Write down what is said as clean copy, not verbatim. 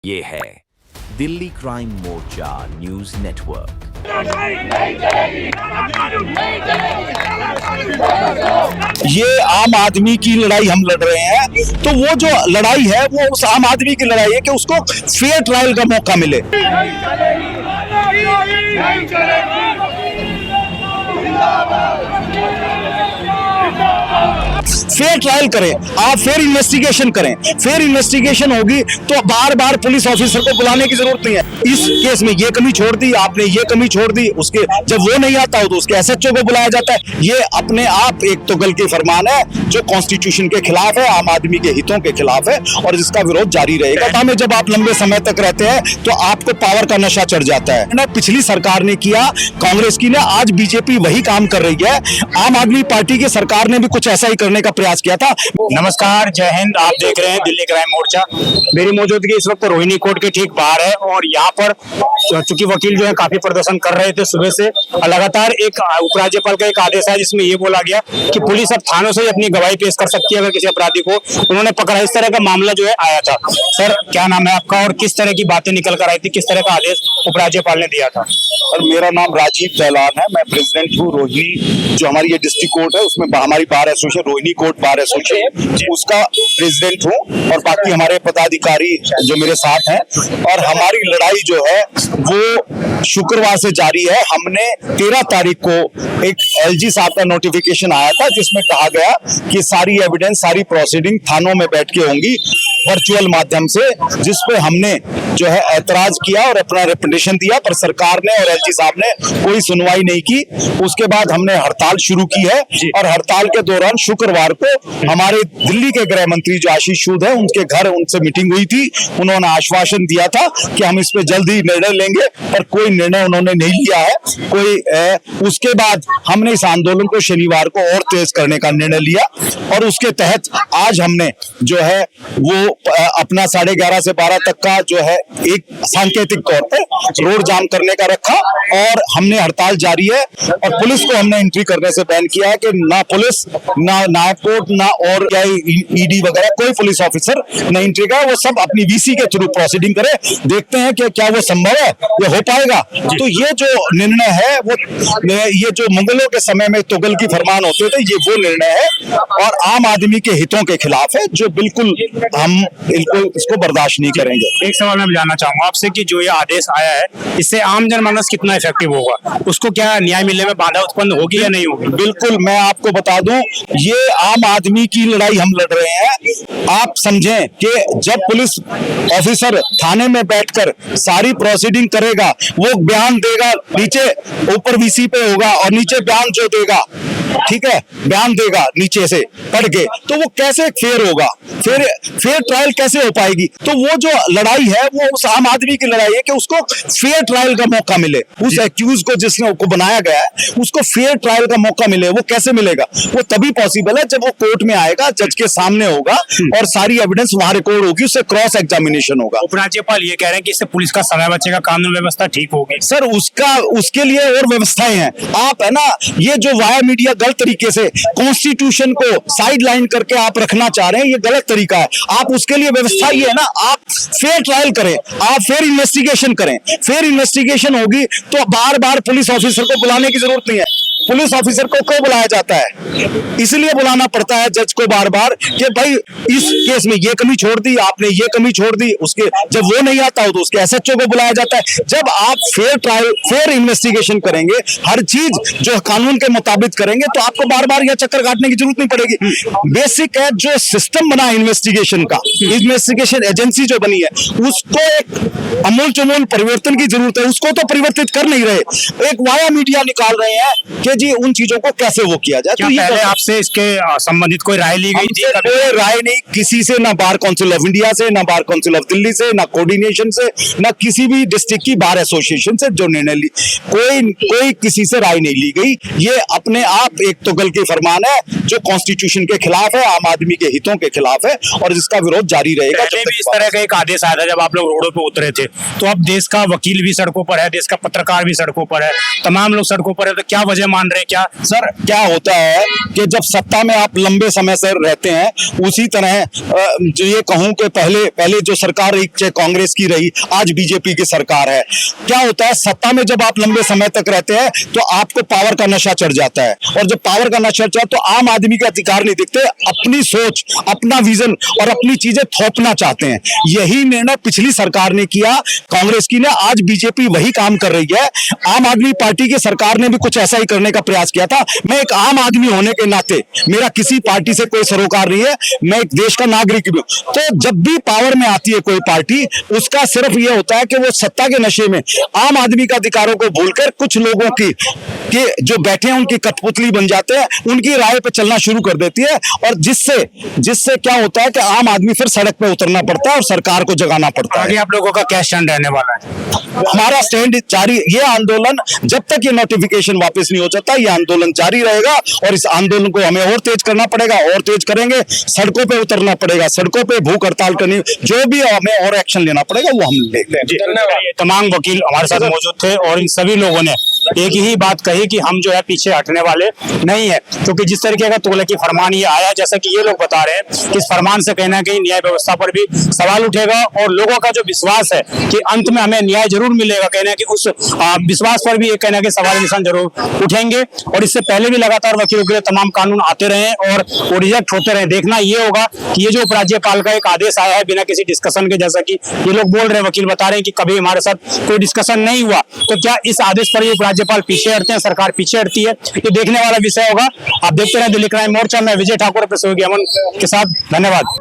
ये है दिल्ली क्राइम मोर्चा news network. ये आम आदमी की लड़ाई हम लड़ रहे हैं, तो वो जो लड़ाई है वो उस आम आदमी की लड़ाई है कि उसको फेयर ट्रायल का मौका मिले। फेयर ट्रायल करें, आप फेयर इन्वेस्टिगेशन करें। फेयर इन्वेस्टिगेशन होगी तो बार बार पुलिस ऑफिसर को बुलाने की जरूरत नहीं है। इस केस में ये कमी छोड़ दी आपने, ये कमी छोड़ दी, उसके जब वो नहीं आता हो तो उसके एसएचओ को बुलाया जाता है। ये अपने आप एक तुगल की फरमान है जो कॉन्स्टिट्यूशन के खिलाफ है, आम आदमी के हितों के खिलाफ है और जिसका विरोध जारी रहेगा। हमें जब आप लंबे समय तक रहते हैं तो आपको पावर का नशा चढ़ जाता है ना। पिछली सरकार ने किया, कांग्रेस की ने, आज बीजेपी वही काम कर रही है। आम आदमी पार्टी की सरकार ने भी कुछ ऐसा ही करने का प्रयास किया था। नमस्कार, जय हिंद। आप देख रहे हैं दिल्ली क्राइम मोर्चा। मेरी मौजूदगी इस वक्त रोहिणी कोर्ट के ठीक बाहर है और यहाँ पर चूंकि वकील जो है काफी प्रदर्शन कर रहे थे सुबह से, लगातार एक उपराज्यपाल का एक आदेश है जिसमें ये बोला गया कि पुलिस अब थानों से अपनी गवाही पेश कर सकती है अगर किसी अपराधी को उन्होंने पकड़ा। इस तरह का मामला जो है आया था। सर, क्या नाम है आपका और किस तरह की बातें निकल कर आई थी, किस तरह का आदेश उपराज्यपाल ने दिया था? और मेरा नाम राजीव दहलान है, मैं प्रेसिडेंट हूँ रोहिणी, जो हमारी ये डिस्ट्रिक्ट कोर्ट है उसमें हमारी bar association Rohini court bar association उसका प्रेसिडेंट हूँ और बाकी हमारे पदाधिकारी जो मेरे साथ हैं। और हमारी लड़ाई जो है वो शुक्रवार से जारी है। हमने 13 तारीख को एक एलजी साहब का नोटिफिकेशन आया था जिसमें कहा गया कि सारी एविडेंस, सारी प्रोसीडिंग थानों में बैठ के होंगी वर्चुअल माध्यम से, जिस पे हमने जो है ऐतराज किया और अपना रिप्रेजेंटेशन दिया, पर सरकार ने और एलजी साहब ने कोई सुनवाई नहीं की। उसके बाद हमने हड़ताल शुरू की है और हड़ताल के दौरान शुक्रवार को हमारे दिल्ली के गृह मंत्री जो आशीष सूद है उनके घर उनसे मीटिंग हुई थी। उन्होंने आश्वासन दिया था कि हम इस पे जल्द ही निर्णय लेंगे, पर कोई निर्णय उन्होंने नहीं लिया है। उसके बाद हमने इस आंदोलन को शनिवार को और तेज करने का निर्णय लिया और उसके तहत आज हमने जो है वो अपना 11:30 से 12 तक का जो है एक सांकेतिक तौर पे रोड जाम करने का रखा और हमने हड़ताल जारी है। और पुलिस को हमने एंट्री करने से बैन किया है कि ना पुलिस, ना नायब कोर्ट, ना और क्या ईडी वगैरह कोई पुलिस ऑफिसर नहीं एंट्री का, वो सब अपनी वीसी के थ्रू प्रोसीडिंग करे। देखते हैं कि क्या वो संभव है, ये हो पाएगा। तो ये जो निर्णय है वो, ये जो मुगलों के समय में तुगल की फरमान होते थे, ये वो निर्णय है और आम आदमी के हितों के खिलाफ है, जो बिल्कुल हम इसको बर्दाश्त नहीं करेंगे। एक सवाल मैं जानना चाहूंगा आपसे कि जो ये आदेश आया है इससे आम जनमानस कितना इफेक्टिव होगा, उसको क्या न्याय मिलने में बाधा उत्पन्न होगी या नहीं होगी? बिल्कुल, मैं आपको बता दूं, ये आम आदमी की लड़ाई हम लड़ रहे हैं। आप समझें कि जब पुलिस ऑफिसर थाने में बैठकर सारी प्रोसीडिंग करेगा, वो बयान देगा, नीचे ऊपर वीसी पे होगा और नीचे बयान जो देगा, ठीक है, बयान देगा नीचे से पढ़ के, तो वो कैसे फेयर होगा, फेयर ट्रायल कैसे हो पाएगी? तो वो जो लड़ाई है वो उस आम आदमी की लड़ाई है कि उसको फेयर ट्रायल का मौका मिले। उस एक्यूज को जिसने को बनाया गया है उसको फेयर ट्रायल का मौका मिले। वो कैसे मिलेगा? वो तभी पॉसिबल है जब वो कोर्ट में आएगा, जज के सामने होगा और सारी एविडेंस वहां रिकॉर्ड होगी, उससे क्रॉस एग्जामिनेशन होगा। उपराज्यपाल ये कह रहे हैं कि इससे पुलिस का समय बचेगा, कानून व्यवस्था ठीक होगी। सर, उसके लिए और व्यवस्थाएं हैं। आप है ना, ये जो वाया मीडिया गलत तरीके से कॉन्स्टिट्यूशन को साइड लाइन करके आप रखना चाह रहे हैं, ये गलत तरीका है। आप उसके लिए व्यवस्था ये है ना, आप फेयर ट्रायल करें, आप फेयर इन्वेस्टिगेशन करें। फेयर इन्वेस्टिगेशन होगी तो बार बार पुलिस ऑफिसर को बुलाने की जरूरत नहीं है। पुलिस ऑफिसर को क्यों बुलाया जाता है? इसलिए बुलाना पड़ता है जज को बार बार कि भाई इस केस में ये कमी छोड़ दी आपने, ये कमी छोड़ दी, उसके जब वो नहीं आता हो तो उसके एसएचओ को बुलाया जाता है। जब आप फेयर ट्रायल, फेयर इन्वेस्टिगेशन करेंगे, हर चीज जो कानून के मुताबिक करेंगे, तो आपको बार बार यह चक्कर काटने की जरूरत नहीं पड़ेगी। बेसिक है जो सिस्टम बना इन्वेस्टिगेशन का, इन्वेस्टिगेशन एजेंसी जो बनी है, उसको एक अमूल चमूल परिवर्तन की जरूरत है। उसको तो परिवर्तित कर नहीं रहे, एक वाया मीडिया निकाल रहे हैं कि जी उन चीजों को कैसे वो किया जाए। तो ये पहले आपसे इसके संबंधित कोई राय ली गई थी? कोई राय नहीं, किसी से, ना बार काउंसिल ऑफ इंडिया से, ना बार काउंसिल ऑफ दिल्ली से, ना कोऑर्डिनेशन से, ना किसी भी डिस्ट्रिक्ट की बार एसोसिएशन से जो निर्णय ली, कोई किसी से राय नहीं ली गई। ये अपने आप एक तुगल की फरमान है जो कॉन्स्टिट्यूशन के खिलाफ है, आम आदमी के हितों के खिलाफ है और जिसका विरोध जारी रहेगा। पहले भी इस तरह का एक आदेश आया था जब आप लोग रोडों पे उतरे थे। तो अब देश का वकील भी सड़कों पर है, देश का पत्रकार भी सड़कों पर है, तमाम लोग सड़कों पर है, तो क्या वजह मान रहे हैं? क्या सर क्या होता है कि जब सत्ता में आप लंबे समय से रहते हैं, उसी तरह जो ये कहूं कि पहले जो सरकार रही, चाहे कांग्रेस की रही, आज बीजेपी की सरकार है, क्या होता है सत्ता में जब आप लंबे समय तक रहते हैं तो आपको पावर का नशा चढ़ जाता है, और जब पावर का नशा चढ़ तो आम आदमी के अधिकार नहीं दिखते, अपनी सोच, अपना विजन और अपनी चीजें थोपना चाहते हैं। यही निर्णय पिछली सरकार ने किया, कांग्रेस की ने, आज बीजेपी वही काम कर रही है। आम आदमी पार्टी की सरकार ने भी कुछ ऐसा ही करने का प्रयास किया था। मैं एक आम आदमी होने के नाते, मेरा किसी पार्टी से कोई सरोकार नहीं है, मैं एक देश का नागरिक भी हूं। तो जब भी पावर में आती है कोई पार्टी, उसका सिर्फ ये होता है कि वो सत्ता के नशे में आम आदमी के अधिकारों को भूलकर कुछ लोगों की जो बैठे हैं उनकी कठपुतली बन जाते हैं, उनकी राय पे चलना शुरू कर देती है, और जिससे क्या होता है कि आम आदमी फिर सड़क पे उतरना पड़ता है और सरकार को जगाना पड़ता है। आगे आप लोगों का क्या स्टैंड रहने वाला है? हमारा स्टैंड जारी, ये आंदोलन जब तक ये नोटिफिकेशन वापस नहीं हो जाता, ये आंदोलन जारी रहेगा, और इस आंदोलन को हमें और तेज करना पड़ेगा, और तेज करेंगे, सड़कों पे उतरना पड़ेगा, सड़कों पे भूख हड़ताल करनी, जो भी हमें और एक्शन लेना पड़ेगा वो हम ले लेंगे। तमाम वकील हमारे साथ मौजूद थे और इन सभी लोगों ने एक ही बात कही कि हम जो है पीछे हटने वाले नहीं है, क्योंकि जिस तरीके का तुगलकी फरमान ये आया, जैसा कि ये लोग बता रहे हैं कि इस फरमान से कहीं ना कहीं न्याय व्यवस्था पर भी सवाल उठेगा, और लोगों का जो विश्वास है कि अंत में हमें न्याय जरूर मिलेगा, कहना कि उस विश्वास पर भी एक कहना कि सवाल निशान जरूर उठेंगे। और इससे पहले भी लगातार वकीलों के लिए तमाम कानून आते रहे और वो रिजेक्ट होते रहे। देखना ये होगा कि ये जो उपराज्यपाल का एक आदेश आया है बिना किसी डिस्कशन के, जैसा कि ये लोग बोल रहे हैं, वकील बता रहे हैं कि कभी हमारे साथ कोई डिस्कशन नहीं हुआ, तो क्या इस आदेश पर ये उपराज्यपाल पीछे हटते हैं, सरकार पीछे हटती है? ये देखने वाला विषय होगा। आप देखते रहे दिल्ली क्राइम मोर्चा में विजय ठाकुर, सहयोगी अमन के साथ। धन्यवाद।